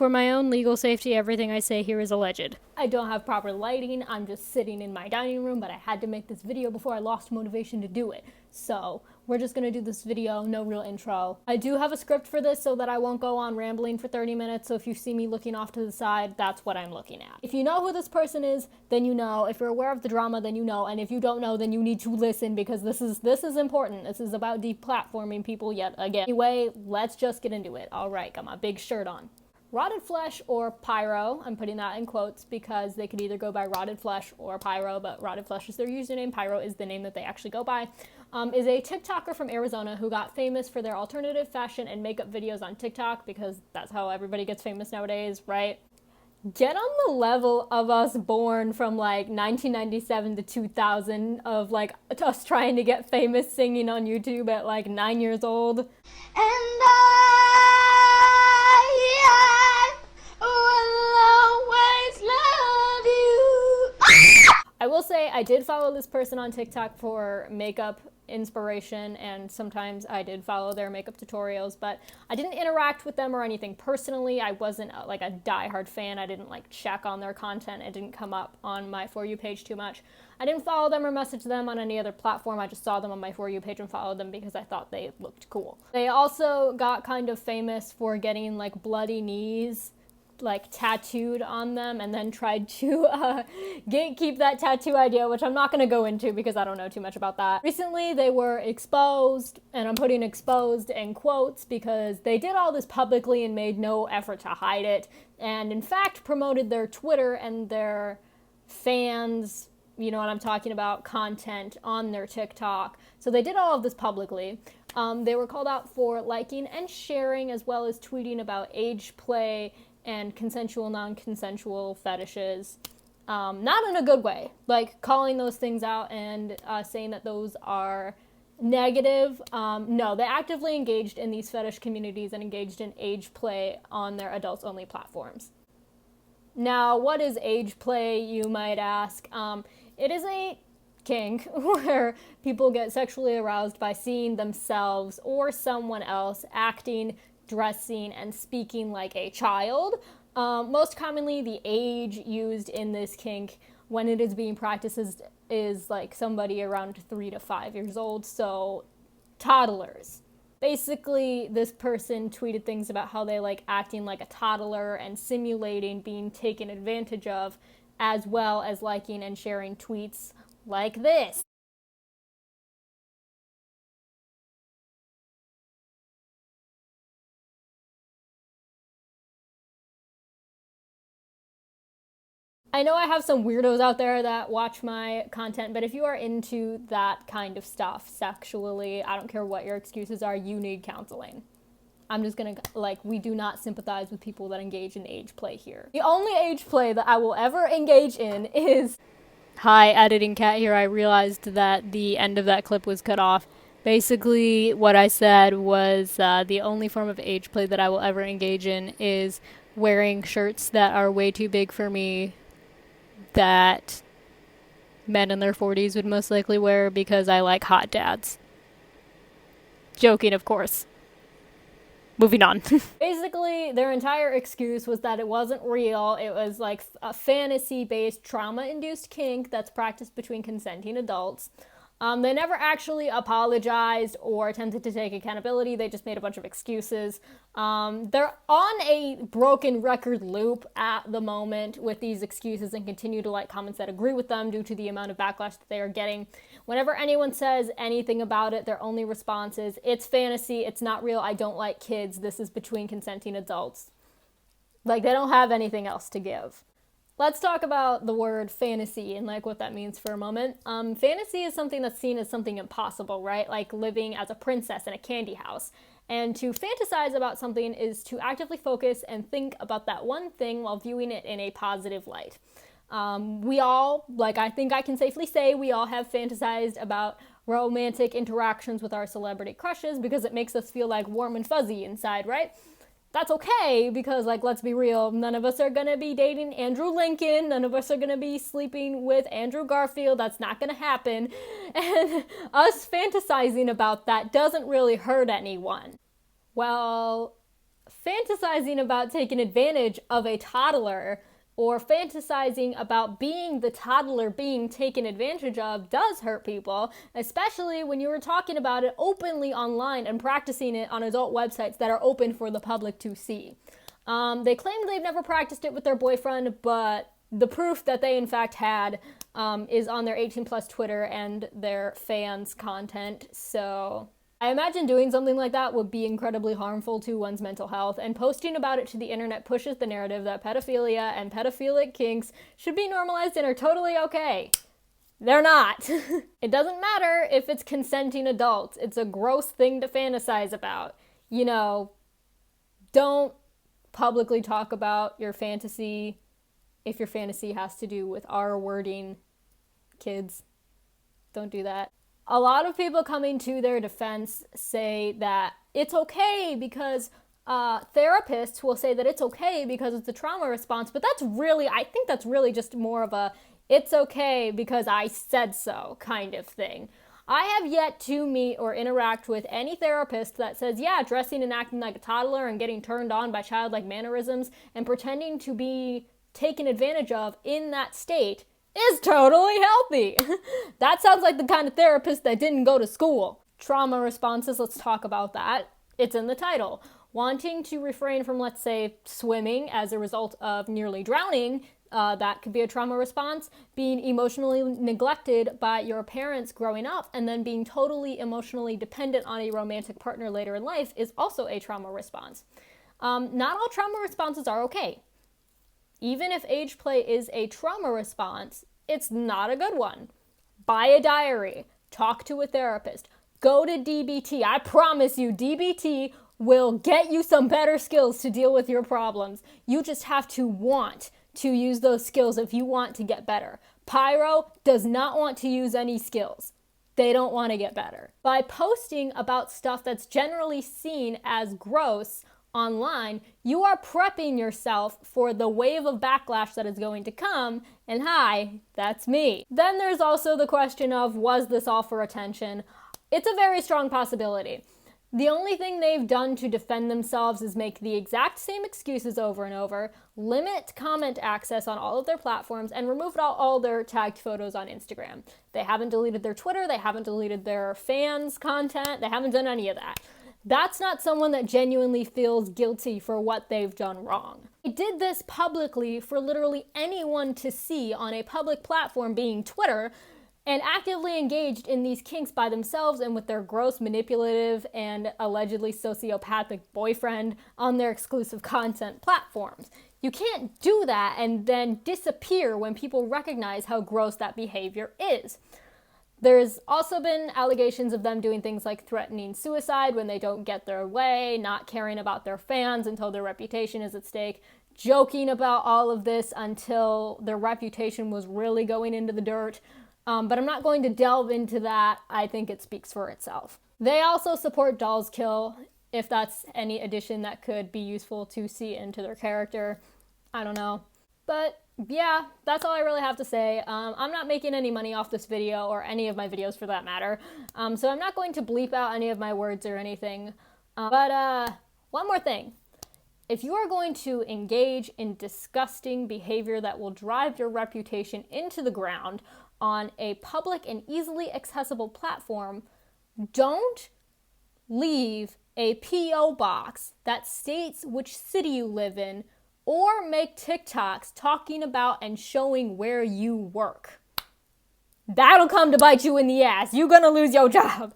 For my own legal safety, everything I say here is alleged. I don't have proper lighting. I'm just sitting in my dining room, but I had to make this video before I lost motivation to do it. So we're just gonna do this video, no real intro. I do have a script for this so that I won't go on rambling for 30 minutes. So if you see me looking off to the side, that's what I'm looking at. If you know who this person is, then you know. If you're aware of the drama, then you know. And if you don't know, then you need to listen, because this is important. This is about deplatforming people yet again. Anyway, let's just get into it. All right, got my big shirt on. Rottdflesh, or Pyro, I'm putting that in quotes because they could either go by Rottdflesh or Pyro, but Rottdflesh is their username, Pyro is the name that they actually go by, is a TikToker from Arizona who got famous for their alternative fashion and makeup videos on TikTok, because that's how everybody gets famous nowadays, right? Get on the level of us born from like 1997 to 2000 of like us trying to get famous singing on YouTube at like 9 years old. And I will say I did follow this person on TikTok for makeup inspiration, and sometimes I did follow their makeup tutorials, but I didn't interact with them or anything personally. I wasn't like a diehard fan. I didn't like check on their content. It didn't come up on my For You page too much. I didn't follow them or message them on any other platform. I just saw them on my For You page and followed them because I thought they looked cool. They also got kind of famous for getting like bloody knees like tattooed on them, and then tried to gatekeep that tattoo idea, which I'm not going to go into because I don't know too much about that. Recently they were exposed, and I'm putting exposed in quotes because they did all this publicly and made no effort to hide it, and in fact promoted their Twitter and their fans, you know what I'm talking about, content on their TikTok. So they did all of this publicly. They were called out for liking and sharing, as well as tweeting about age play and consensual, non-consensual fetishes. Not in a good way, like calling those things out and saying that those are negative. No, they actively engaged in these fetish communities and engaged in age play on their adults-only platforms. Now, what is age play, you might ask? It is a kink where people get sexually aroused by seeing themselves or someone else acting, dressing, and speaking like a child. Most commonly, the age used in this kink when it is being practiced is like somebody around 3 to 5 years old, so toddlers. Basically, this person tweeted things about how they like acting like a toddler and simulating being taken advantage of, as well as liking and sharing tweets like this. I know I have some weirdos out there that watch my content, but if you are into that kind of stuff sexually, I don't care what your excuses are, you need counseling. I'm just gonna, like, we do not sympathize with people that engage in age play here. The only age play that I will ever engage in is... Hi, editing cat here. I realized that the end of that clip was cut off. Basically, what I said was the only form of age play that I will ever engage in is wearing shirts that are way too big for me, that men in their 40s would most likely wear, because I like hot dads. Joking, of course. Moving on. Basically, their entire excuse was that it wasn't real. It was like a fantasy-based, trauma-induced kink that's practiced between consenting adults. They never actually apologized or attempted to take accountability. They just made a bunch of excuses. They're on a broken record loop at the moment with these excuses, and continue to like comments that agree with them due to the amount of backlash that they are getting. Whenever anyone says anything about it, their only response is, it's fantasy, it's not real, I don't like kids, this is between consenting adults. Like, they don't have anything else to give. Let's talk about the word fantasy and like what that means for a moment. Fantasy is something that's seen as something impossible, right? Like living as a princess in a candy house. And to fantasize about something is to actively focus and think about that one thing while viewing it in a positive light. We all, like I think I can safely say, we all have fantasized about romantic interactions with our celebrity crushes because it makes us feel like warm and fuzzy inside, right? That's okay, because, like, let's be real, none of us are gonna be dating Andrew Lincoln, none of us are gonna be sleeping with Andrew Garfield, that's not gonna happen, and us fantasizing about that doesn't really hurt anyone. Well, fantasizing about taking advantage of a toddler or fantasizing about being the toddler being taken advantage of does hurt people, especially when you were talking about it openly online and practicing it on adult websites that are open for the public to see. They claim they've never practiced it with their boyfriend, but the proof that they in fact had is on their 18 plus Twitter and their fans' content. So I imagine doing something like that would be incredibly harmful to one's mental health, and posting about it to the internet pushes the narrative that pedophilia and pedophilic kinks should be normalized and are totally okay. They're not. It doesn't matter if it's consenting adults. It's a gross thing to fantasize about. You know, don't publicly talk about your fantasy if your fantasy has to do with R wording. Kids, don't do that. A lot of people coming to their defense say that it's okay because therapists will say that it's okay because it's a trauma response, but I think that's really just more of a it's okay because I said so kind of thing. I have yet to meet or interact with any therapist that says, yeah, dressing and acting like a toddler and getting turned on by childlike mannerisms and pretending to be taken advantage of in that state is totally healthy. That sounds like the kind of therapist that didn't go to school. Trauma responses, let's talk about that. It's in the title. Wanting to refrain from, let's say, swimming as a result of nearly drowning, that could be a trauma response. Being emotionally neglected by your parents growing up and then being totally emotionally dependent on a romantic partner later in life is also a trauma response. Not all trauma responses are okay. Even if age play is a trauma response, it's not a good one. Buy a diary. Talk to a therapist. Go to DBT. I promise you, DBT will get you some better skills to deal with your problems. You just have to want to use those skills if you want to get better. Pyro does not want to use any skills. They don't want to get better. By posting about stuff that's generally seen as gross online, you are prepping yourself for the wave of backlash that is going to come, and hi, that's me. Then there's also the question of, was this all for attention? It's a very strong possibility. The only thing they've done to defend themselves is make the exact same excuses over and over, limit comment access on all of their platforms, and remove all their tagged photos on Instagram. They haven't deleted their Twitter, they haven't deleted their fans' content, they haven't done any of that. That's not someone that genuinely feels guilty for what they've done wrong. They did this publicly for literally anyone to see on a public platform, being Twitter, and actively engaged in these kinks by themselves and with their gross, manipulative, and allegedly sociopathic boyfriend on their exclusive content platforms. You can't do that and then disappear when people recognize how gross that behavior is. There's also been allegations of them doing things like threatening suicide when they don't get their way, not caring about their fans until their reputation is at stake, joking about all of this until their reputation was really going into the dirt. But I'm not going to delve into that. I think it speaks for itself. They also support Doll's Kill, if that's any addition that could be useful to see into their character. I don't know. But yeah, that's all I really have to say. I'm not making any money off this video, or any of my videos for that matter, so I'm not going to bleep out any of my words or anything. But one more thing. If you are going to engage in disgusting behavior that will drive your reputation into the ground on a public and easily accessible platform, don't leave a P.O. box that states which city you live in, or make TikToks talking about and showing where you work. That'll come to bite you in the ass. You're gonna lose your job.